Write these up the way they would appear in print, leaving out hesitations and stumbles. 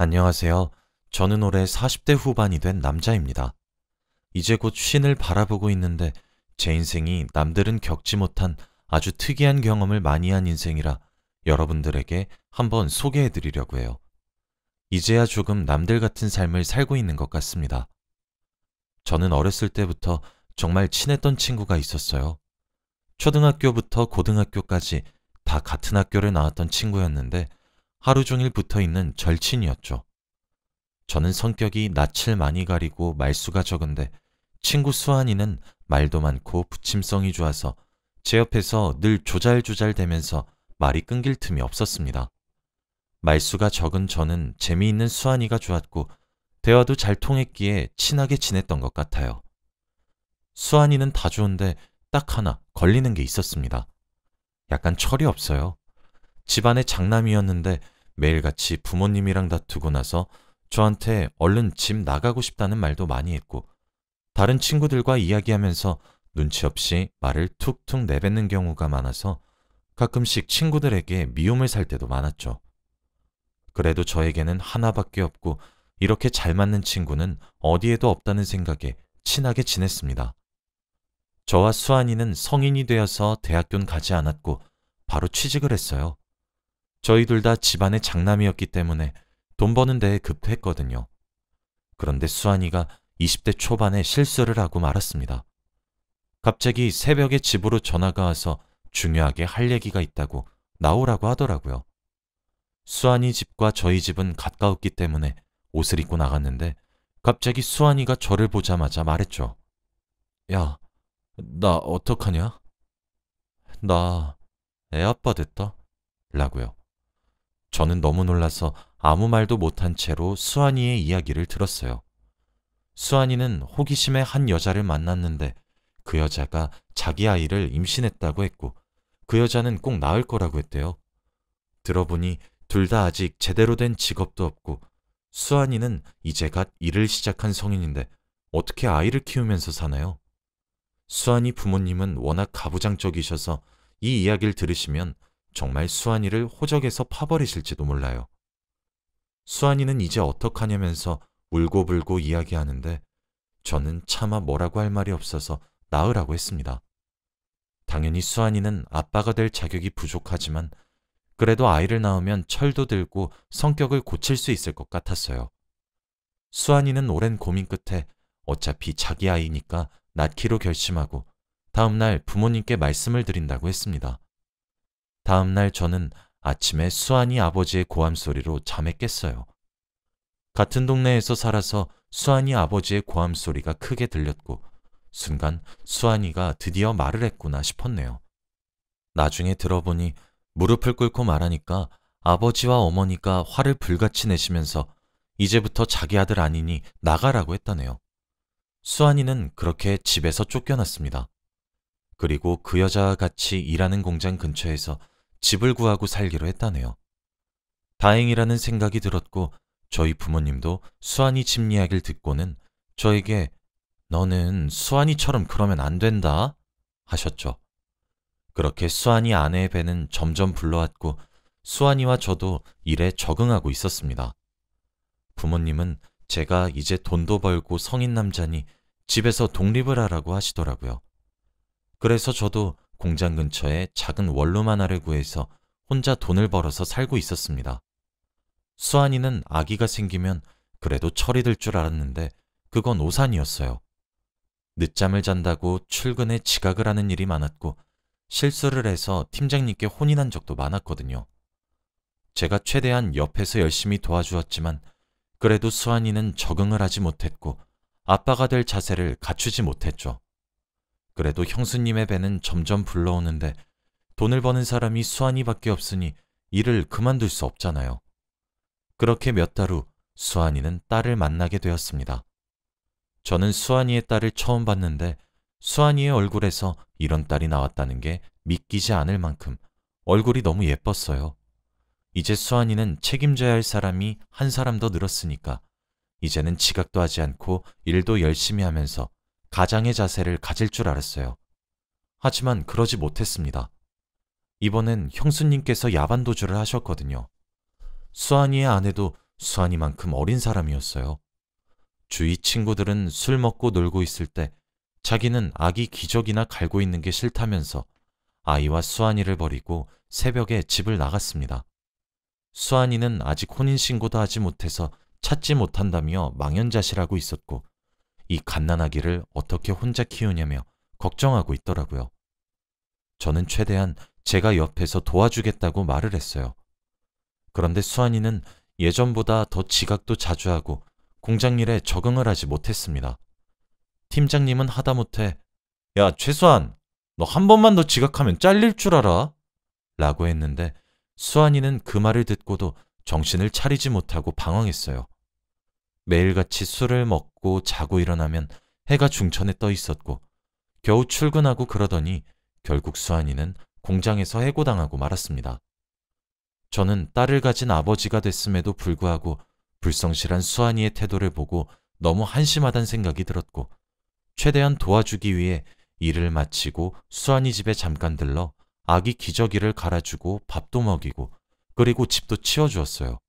안녕하세요. 저는 올해 40대 후반이 된 남자입니다. 이제 곧 쉰을 바라보고 있는데 제 인생이 남들은 겪지 못한 아주 특이한 경험을 많이 한 인생이라 여러분들에게 한번 소개해 드리려고 해요. 이제야 조금 남들 같은 삶을 살고 있는 것 같습니다. 저는 어렸을 때부터 정말 친했던 친구가 있었어요. 초등학교부터 고등학교까지 다 같은 학교를 나왔던 친구였는데 하루 종일 붙어 있는 절친이었죠. 저는 성격이 낯을 많이 가리고 말수가 적은데 친구 수환이는 말도 많고 부침성이 좋아서 제 옆에서 늘 조잘조잘 대면서 말이 끊길 틈이 없었습니다. 말수가 적은 저는 재미있는 수환이가 좋았고 대화도 잘 통했기에 친하게 지냈던 것 같아요. 수환이는 다 좋은데 딱 하나 걸리는 게 있었습니다. 약간 철이 없어요. 집안의 장남이었는데 매일같이 부모님이랑 다투고 나서 저한테 얼른 집 나가고 싶다는 말도 많이 했고 다른 친구들과 이야기하면서 눈치 없이 말을 툭툭 내뱉는 경우가 많아서 가끔씩 친구들에게 미움을 살 때도 많았죠. 그래도 저에게는 하나밖에 없고 이렇게 잘 맞는 친구는 어디에도 없다는 생각에 친하게 지냈습니다. 저와 수환이는 성인이 되어서 대학교는 가지 않았고 바로 취직을 했어요. 저희 둘 다 집안의 장남이었기 때문에 돈 버는 데에 급했거든요. 그런데 수환이가 20대 초반에 실수를 하고 말았습니다. 갑자기 새벽에 집으로 전화가 와서 중요하게 할 얘기가 있다고 나오라고 하더라고요. 수환이 집과 저희 집은 가까웠기 때문에 옷을 입고 나갔는데 갑자기 수환이가 저를 보자마자 말했죠. 야, 나 어떡하냐? 나 애아빠 됐다? 라고요. 저는 너무 놀라서 아무 말도 못한 채로 수환이의 이야기를 들었어요. 수환이는 호기심에 한 여자를 만났는데 그 여자가 자기 아이를 임신했다고 했고 그 여자는 꼭 낳을 거라고 했대요. 들어보니 둘 다 아직 제대로 된 직업도 없고 수환이는 이제 갓 일을 시작한 성인인데 어떻게 아이를 키우면서 사나요? 수환이 부모님은 워낙 가부장적이셔서 이 이야기를 들으시면 정말 수환이를 호적에서 파버리실지도 몰라요. 수환이는 이제 어떡하냐면서 울고불고 이야기하는데 저는 차마 뭐라고 할 말이 없어서 낳으라고 했습니다. 당연히 수환이는 아빠가 될 자격이 부족하지만 그래도 아이를 낳으면 철도 들고 성격을 고칠 수 있을 것 같았어요. 수환이는 오랜 고민 끝에 어차피 자기 아이니까 낳기로 결심하고 다음날 부모님께 말씀을 드린다고 했습니다. 다음날 저는 아침에 수환이 아버지의 고함 소리로 잠에 깼어요. 같은 동네에서 살아서 수환이 아버지의 고함 소리가 크게 들렸고 순간 수환이가 드디어 말을 했구나 싶었네요. 나중에 들어보니 무릎을 꿇고 말하니까 아버지와 어머니가 화를 불같이 내시면서 이제부터 자기 아들 아니니 나가라고 했다네요. 수환이는 그렇게 집에서 쫓겨났습니다. 그리고 그 여자와 같이 일하는 공장 근처에서 집을 구하고 살기로 했다네요. 다행이라는 생각이 들었고 저희 부모님도 수환이 집 이야기를 듣고는 저에게 너는 수환이처럼 그러면 안 된다 하셨죠. 그렇게 수환이 아내의 배는 점점 불러왔고 수환이와 저도 일에 적응하고 있었습니다. 부모님은 제가 이제 돈도 벌고 성인 남자니 집에서 독립을 하라고 하시더라고요. 그래서 저도 공장 근처에 작은 원룸 하나를 구해서 혼자 돈을 벌어서 살고 있었습니다. 수환이는 아기가 생기면 그래도 철이 들 줄 알았는데 그건 오산이었어요. 늦잠을 잔다고 출근에 지각을 하는 일이 많았고 실수를 해서 팀장님께 혼인한 적도 많았거든요. 제가 최대한 옆에서 열심히 도와주었지만 그래도 수환이는 적응을 하지 못했고 아빠가 될 자세를 갖추지 못했죠. 그래도 형수님의 배는 점점 불러오는데 돈을 버는 사람이 수환이밖에 없으니 일을 그만둘 수 없잖아요. 그렇게 몇 달 후 수환이는 딸을 만나게 되었습니다. 저는 수환이의 딸을 처음 봤는데 수환이의 얼굴에서 이런 딸이 나왔다는 게 믿기지 않을 만큼 얼굴이 너무 예뻤어요. 이제 수환이는 책임져야 할 사람이 한 사람 더 늘었으니까 이제는 지각도 하지 않고 일도 열심히 하면서 가장의 자세를 가질 줄 알았어요. 하지만 그러지 못했습니다. 이번엔 형수님께서 야반도주를 하셨거든요. 수환이의 아내도 수환이만큼 어린 사람이었어요. 주위 친구들은 술 먹고 놀고 있을 때 자기는 아기 기저귀나 갈고 있는 게 싫다면서 아이와 수환이를 버리고 새벽에 집을 나갔습니다. 수환이는 아직 혼인신고도 하지 못해서 찾지 못한다며 망연자실하고 있었고 이 갓난아기를 어떻게 혼자 키우냐며 걱정하고 있더라고요. 저는 최대한 제가 옆에서 도와주겠다고 말을 했어요. 그런데 수환이는 예전보다 더 지각도 자주 하고 공장 일에 적응을 하지 못했습니다. 팀장님은 하다못해 야, 최수환, 너 한 번만 더 지각하면 잘릴 줄 알아? 라고 했는데 수환이는 그 말을 듣고도 정신을 차리지 못하고 방황했어요. 매일같이 술을 먹고 자고 일어나면 해가 중천에 떠 있었고 겨우 출근하고 그러더니 결국 수환이는 공장에서 해고당하고 말았습니다. 저는 딸을 가진 아버지가 됐음에도 불구하고 불성실한 수환이의 태도를 보고 너무 한심하단 생각이 들었고 최대한 도와주기 위해 일을 마치고 수환이 집에 잠깐 들러 아기 기저귀를 갈아주고 밥도 먹이고 그리고 집도 치워주었어요.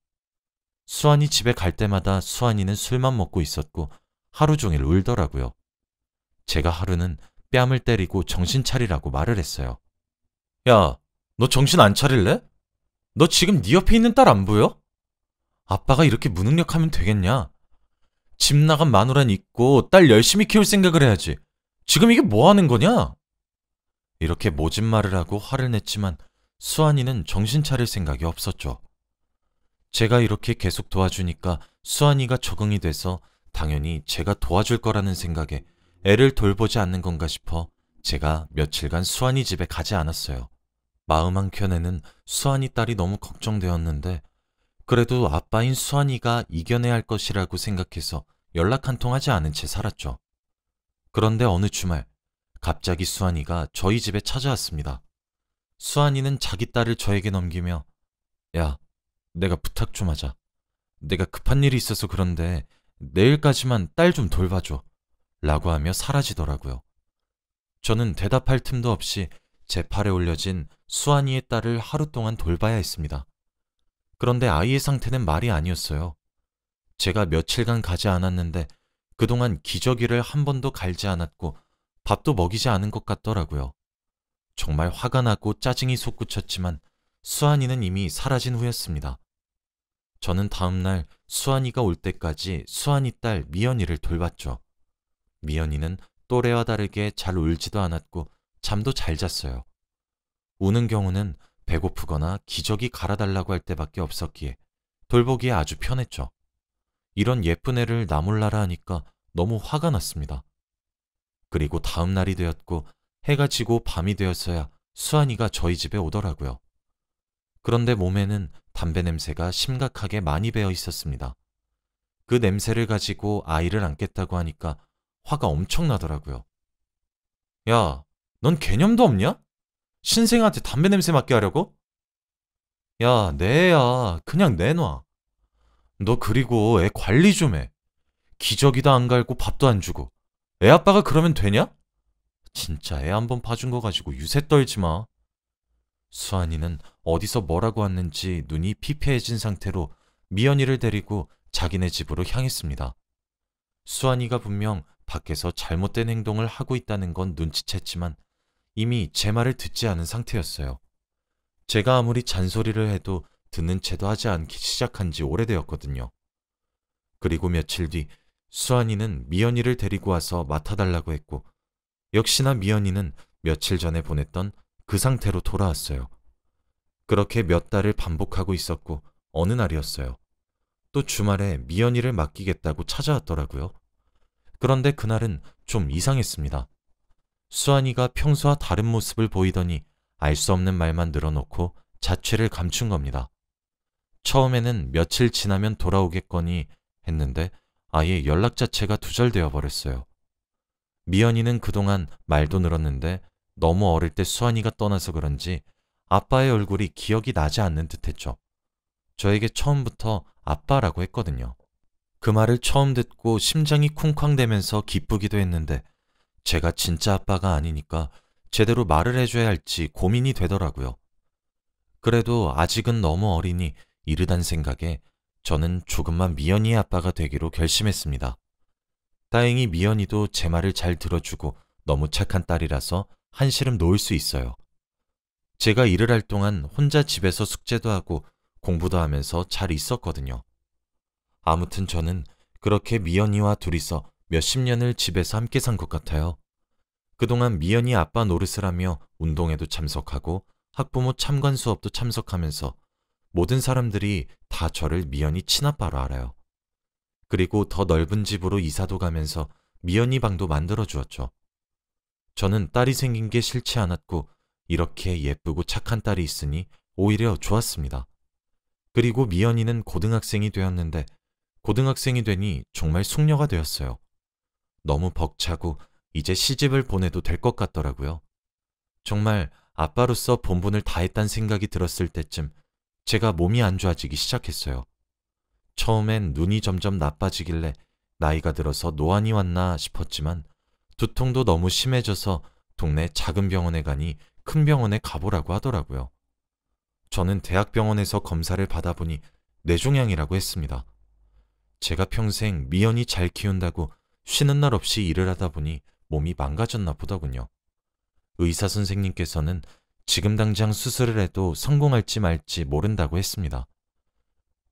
수환이 집에 갈 때마다 수환이는 술만 먹고 있었고 하루 종일 울더라고요. 제가 하루는 뺨을 때리고 정신 차리라고 말을 했어요. 야, 너 정신 안 차릴래? 너 지금 네 옆에 있는 딸 안 보여? 아빠가 이렇게 무능력하면 되겠냐? 집 나간 마누란 있고 딸 열심히 키울 생각을 해야지. 지금 이게 뭐 하는 거냐? 이렇게 모진 말을 하고 화를 냈지만 수환이는 정신 차릴 생각이 없었죠. 제가 이렇게 계속 도와주니까 수환이가 적응이 돼서 당연히 제가 도와줄 거라는 생각에 애를 돌보지 않는 건가 싶어 제가 며칠간 수환이 집에 가지 않았어요. 마음 한켠에는 수환이 딸이 너무 걱정되었는데 그래도 아빠인 수환이가 이겨내야 할 것이라고 생각해서 연락 한 통 하지 않은 채 살았죠. 그런데 어느 주말 갑자기 수환이가 저희 집에 찾아왔습니다. 수환이는 자기 딸을 저에게 넘기며 야, 내가 부탁 좀 하자. 내가 급한 일이 있어서 그런데 내일까지만 딸 좀 돌봐줘. 라고 하며 사라지더라고요. 저는 대답할 틈도 없이 제 팔에 올려진 수환이의 딸을 하루 동안 돌봐야 했습니다. 그런데 아이의 상태는 말이 아니었어요. 제가 며칠간 가지 않았는데 그동안 기저귀를 한 번도 갈지 않았고 밥도 먹이지 않은 것 같더라고요. 정말 화가 나고 짜증이 솟구쳤지만 수환이는 이미 사라진 후였습니다. 저는 다음날 수환이가 올 때까지 수환이 딸 미연이를 돌봤죠. 미연이는 또래와 다르게 잘 울지도 않았고 잠도 잘 잤어요. 우는 경우는 배고프거나 기저귀 갈아달라고 할 때밖에 없었기에 돌보기에 아주 편했죠. 이런 예쁜 애를 나 몰라라 하니까 너무 화가 났습니다. 그리고 다음 날이 되었고 해가 지고 밤이 되었어야 수환이가 저희 집에 오더라고요. 그런데 몸에는 담배 냄새가 심각하게 많이 배어 있었습니다. 그 냄새를 가지고 아이를 안겠다고 하니까 화가 엄청 나더라고요. 야, 넌 개념도 없냐? 신생아한테 담배 냄새 맡게 하려고? 야, 내 애야. 그냥 내놔. 너 그리고 애 관리 좀 해. 기저귀도 안 갈고 밥도 안 주고. 애 아빠가 그러면 되냐? 진짜 애 한 번 봐준 거 가지고 유세 떨지 마. 수환이는 어디서 뭐라고 왔는지 눈이 피폐해진 상태로 미연이를 데리고 자기네 집으로 향했습니다. 수환이가 분명 밖에서 잘못된 행동을 하고 있다는 건 눈치챘지만 이미 제 말을 듣지 않은 상태였어요. 제가 아무리 잔소리를 해도 듣는 채도 하지 않기 시작한 지 오래되었거든요. 그리고 며칠 뒤 수환이는 미연이를 데리고 와서 맡아달라고 했고 역시나 미연이는 며칠 전에 보냈던 그 상태로 돌아왔어요. 그렇게 몇 달을 반복하고 있었고 어느 날이었어요. 또 주말에 미연이를 맡기겠다고 찾아왔더라고요. 그런데 그날은 좀 이상했습니다. 수환이가 평소와 다른 모습을 보이더니 알 수 없는 말만 늘어놓고 자취를 감춘 겁니다. 처음에는 며칠 지나면 돌아오겠거니 했는데 아예 연락 자체가 두절되어 버렸어요. 미연이는 그동안 말도 늘었는데 너무 어릴 때 수환이가 떠나서 그런지 아빠의 얼굴이 기억이 나지 않는 듯했죠. 저에게 처음부터 아빠라고 했거든요. 그 말을 처음 듣고 심장이 쿵쾅대면서 기쁘기도 했는데 제가 진짜 아빠가 아니니까 제대로 말을 해줘야 할지 고민이 되더라고요. 그래도 아직은 너무 어리니 이르단 생각에 저는 조금만 미연이의 아빠가 되기로 결심했습니다. 다행히 미연이도 제 말을 잘 들어주고 너무 착한 딸이라서 한시름 놓을 수 있어요. 제가 일을 할 동안 혼자 집에서 숙제도 하고 공부도 하면서 잘 있었거든요. 아무튼 저는 그렇게 미연이와 둘이서 몇십 년을 집에서 함께 산 것 같아요. 그동안 미연이 아빠 노릇을 하며 운동에도 참석하고 학부모 참관 수업도 참석하면서 모든 사람들이 다 저를 미연이 친아빠로 알아요. 그리고 더 넓은 집으로 이사도 가면서 미연이 방도 만들어 주었죠. 저는 딸이 생긴 게 싫지 않았고 이렇게 예쁘고 착한 딸이 있으니 오히려 좋았습니다. 그리고 미연이는 고등학생이 되었는데 고등학생이 되니 정말 숙녀가 되었어요. 너무 벅차고 이제 시집을 보내도 될 것 같더라고요. 정말 아빠로서 본분을 다했단 생각이 들었을 때쯤 제가 몸이 안 좋아지기 시작했어요. 처음엔 눈이 점점 나빠지길래 나이가 들어서 노안이 왔나 싶었지만 두통도 너무 심해져서 동네 작은 병원에 가니 큰 병원에 가보라고 하더라고요. 저는 대학병원에서 검사를 받아보니 뇌종양이라고 했습니다. 제가 평생 미연이 잘 키운다고 쉬는 날 없이 일을 하다 보니 몸이 망가졌나 보더군요. 의사 선생님께서는 지금 당장 수술을 해도 성공할지 말지 모른다고 했습니다.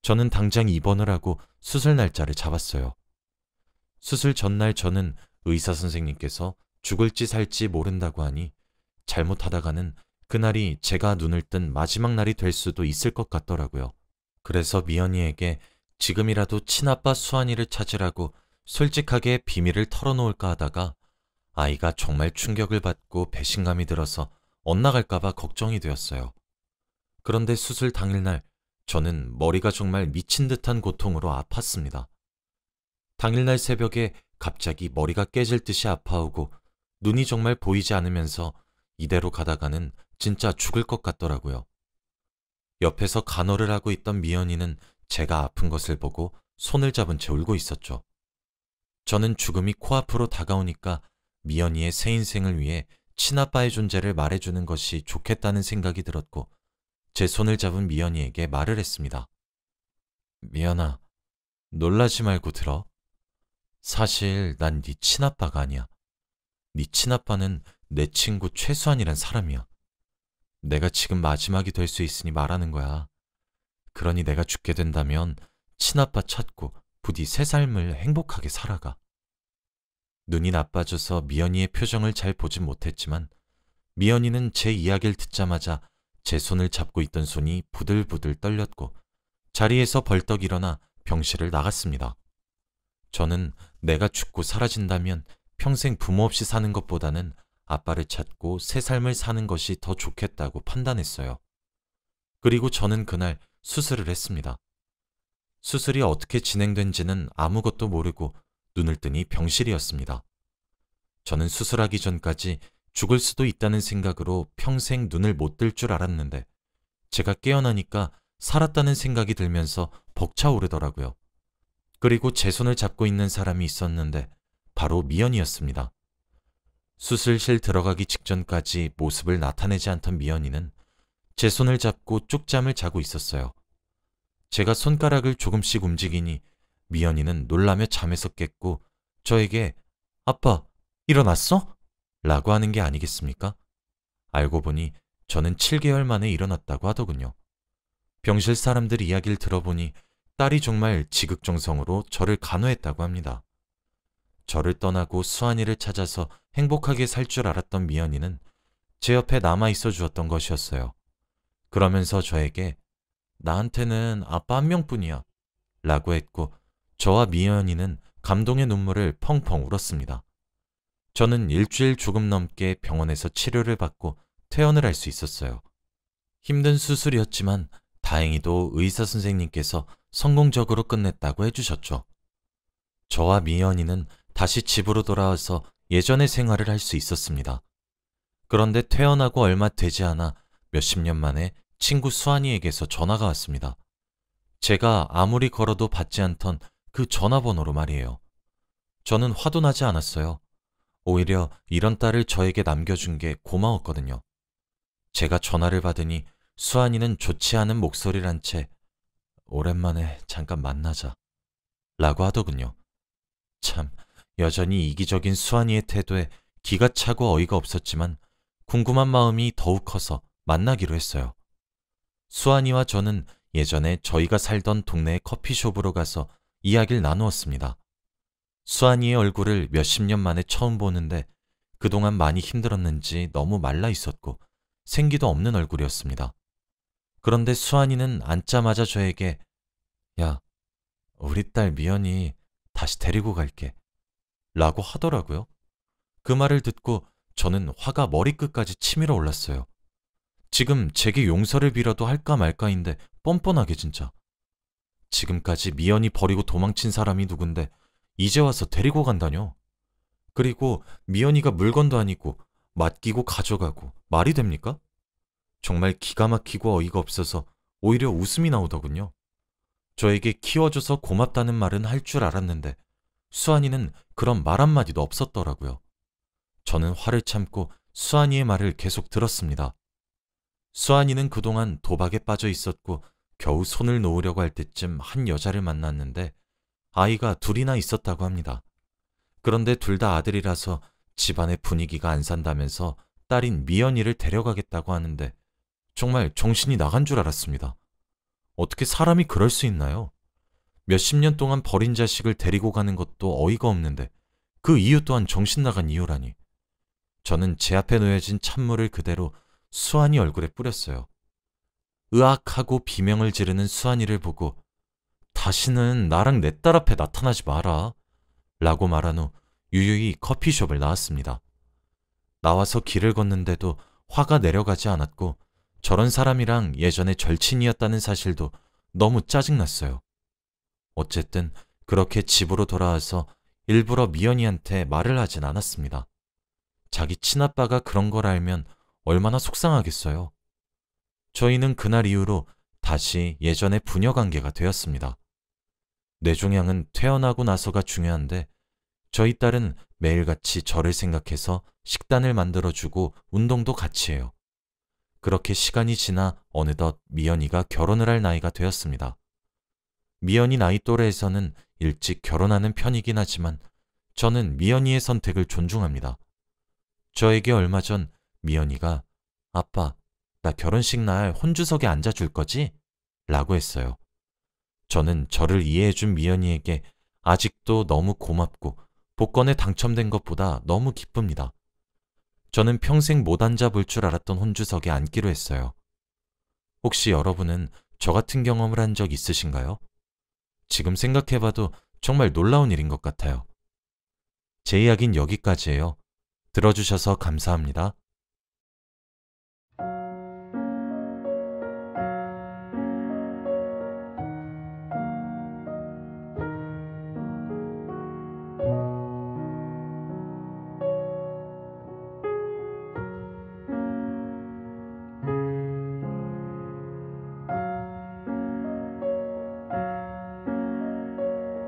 저는 당장 입원을 하고 수술 날짜를 잡았어요. 수술 전날 저는 의사 선생님께서 죽을지 살지 모른다고 하니 잘못하다가는 그날이 제가 눈을 뜬 마지막 날이 될 수도 있을 것 같더라고요. 그래서 미연이에게 지금이라도 친아빠 수환이를 찾으라고 솔직하게 비밀을 털어놓을까 하다가 아이가 정말 충격을 받고 배신감이 들어서 엇나갈까봐 걱정이 되었어요. 그런데 수술 당일날 저는 머리가 정말 미친 듯한 고통으로 아팠습니다. 당일날 새벽에 갑자기 머리가 깨질 듯이 아파오고 눈이 정말 보이지 않으면서 이대로 가다가는 진짜 죽을 것 같더라고요. 옆에서 간호를 하고 있던 미연이는 제가 아픈 것을 보고 손을 잡은 채 울고 있었죠. 저는 죽음이 코앞으로 다가오니까 미연이의 새 인생을 위해 친아빠의 존재를 말해주는 것이 좋겠다는 생각이 들었고 제 손을 잡은 미연이에게 말을 했습니다. 미연아, 놀라지 말고 들어. 사실 난 네 친아빠가 아니야. 네 친아빠는 내 친구 최수환이란 사람이야. 내가 지금 마지막이 될 수 있으니 말하는 거야. 그러니 내가 죽게 된다면 친아빠 찾고 부디 새 삶을 행복하게 살아가. 눈이 나빠져서 미연이의 표정을 잘 보진 못했지만 미연이는 제 이야기를 듣자마자 제 손을 잡고 있던 손이 부들부들 떨렸고 자리에서 벌떡 일어나 병실을 나갔습니다. 저는 내가 죽고 사라진다면 평생 부모 없이 사는 것보다는 아빠를 찾고 새 삶을 사는 것이 더 좋겠다고 판단했어요. 그리고 저는 그날 수술을 했습니다. 수술이 어떻게 진행된지는 아무것도 모르고 눈을 뜨니 병실이었습니다. 저는 수술하기 전까지 죽을 수도 있다는 생각으로 평생 눈을 못 뜰 줄 알았는데 제가 깨어나니까 살았다는 생각이 들면서 벅차오르더라고요. 그리고 제 손을 잡고 있는 사람이 있었는데 바로 미연이었습니다. 수술실 들어가기 직전까지 모습을 나타내지 않던 미연이는 제 손을 잡고 쪽잠을 자고 있었어요. 제가 손가락을 조금씩 움직이니 미연이는 놀라며 잠에서 깼고 저에게 아빠, 일어났어? 라고 하는 게 아니겠습니까? 알고 보니 저는 7개월 만에 일어났다고 하더군요. 병실 사람들 이야기를 들어보니 딸이 정말 지극정성으로 저를 간호했다고 합니다. 저를 떠나고 수환이를 찾아서 행복하게 살 줄 알았던 미연이는 제 옆에 남아있어 주었던 것이었어요. 그러면서 저에게 나한테는 아빠 한 명뿐이야 라고 했고 저와 미연이는 감동의 눈물을 펑펑 울었습니다. 저는 일주일 조금 넘게 병원에서 치료를 받고 퇴원을 할 수 있었어요. 힘든 수술이었지만 다행히도 의사 선생님께서 성공적으로 끝냈다고 해주셨죠. 저와 미연이는 다시 집으로 돌아와서 예전의 생활을 할 수 있었습니다. 그런데 퇴원하고 얼마 되지 않아 몇십 년 만에 친구 수환이에게서 전화가 왔습니다. 제가 아무리 걸어도 받지 않던 그 전화번호로 말이에요. 저는 화도 나지 않았어요. 오히려 이런 딸을 저에게 남겨준 게 고마웠거든요. 제가 전화를 받으니 수환이는 좋지 않은 목소리를 한 채 오랜만에 잠깐 만나자. 라고 하더군요. 참, 여전히 이기적인 수환이의 태도에 기가 차고 어이가 없었지만 궁금한 마음이 더욱 커서 만나기로 했어요. 수환이와 저는 예전에 저희가 살던 동네의 커피숍으로 가서 이야기를 나누었습니다. 수환이의 얼굴을 몇십 년 만에 처음 보는데 그동안 많이 힘들었는지 너무 말라 있었고 생기도 없는 얼굴이었습니다. 그런데 수환이는 앉자마자 저에게 야, 우리 딸 미연이 다시 데리고 갈게 라고 하더라고요. 그 말을 듣고 저는 화가 머리끝까지 치밀어 올랐어요. 지금 제게 용서를 빌어도 할까 말까인데 뻔뻔하게 진짜. 지금까지 미연이 버리고 도망친 사람이 누군데 이제 와서 데리고 간다뇨. 그리고 미연이가 물건도 아니고 맡기고 가져가고 말이 됩니까? 정말 기가 막히고 어이가 없어서 오히려 웃음이 나오더군요. 저에게 키워줘서 고맙다는 말은 할 줄 알았는데 수환이는 그런 말 한마디도 없었더라고요. 저는 화를 참고 수환이의 말을 계속 들었습니다. 수환이는 그동안 도박에 빠져 있었고 겨우 손을 놓으려고 할 때쯤 한 여자를 만났는데 아이가 둘이나 있었다고 합니다. 그런데 둘 다 아들이라서 집안의 분위기가 안 산다면서 딸인 미연이를 데려가겠다고 하는데 정말 정신이 나간 줄 알았습니다. 어떻게 사람이 그럴 수 있나요? 몇십 년 동안 버린 자식을 데리고 가는 것도 어이가 없는데 그 이유 또한 정신 나간 이유라니. 저는 제 앞에 놓여진 찬물을 그대로 수환이 얼굴에 뿌렸어요. 으악하고 비명을 지르는 수환이를 보고 다시는 나랑 내 딸 앞에 나타나지 마라 라고 말한 후 유유히 커피숍을 나왔습니다. 나와서 길을 걷는데도 화가 내려가지 않았고 저런 사람이랑 예전에 절친이었다는 사실도 너무 짜증났어요. 어쨌든 그렇게 집으로 돌아와서 일부러 미연이한테 말을 하진 않았습니다. 자기 친아빠가 그런 걸 알면 얼마나 속상하겠어요. 저희는 그날 이후로 다시 예전의 부녀 관계가 되었습니다. 뇌종양은 퇴원하고 나서가 중요한데 저희 딸은 매일같이 저를 생각해서 식단을 만들어주고 운동도 같이 해요. 그렇게 시간이 지나 어느덧 미연이가 결혼을 할 나이가 되었습니다. 미연이 나이 또래에서는 일찍 결혼하는 편이긴 하지만 저는 미연이의 선택을 존중합니다. 저에게 얼마 전 미연이가 아빠, 나 결혼식 날 혼주석에 앉아줄 거지? 라고 했어요. 저는 저를 이해해준 미연이에게 아직도 너무 고맙고 복권에 당첨된 것보다 너무 기쁩니다. 저는 평생 못 앉아볼 줄 알았던 혼주석에 앉기로 했어요. 혹시 여러분은 저 같은 경험을 한 적 있으신가요? 지금 생각해봐도 정말 놀라운 일인 것 같아요. 제 이야기는 여기까지예요. 들어주셔서 감사합니다.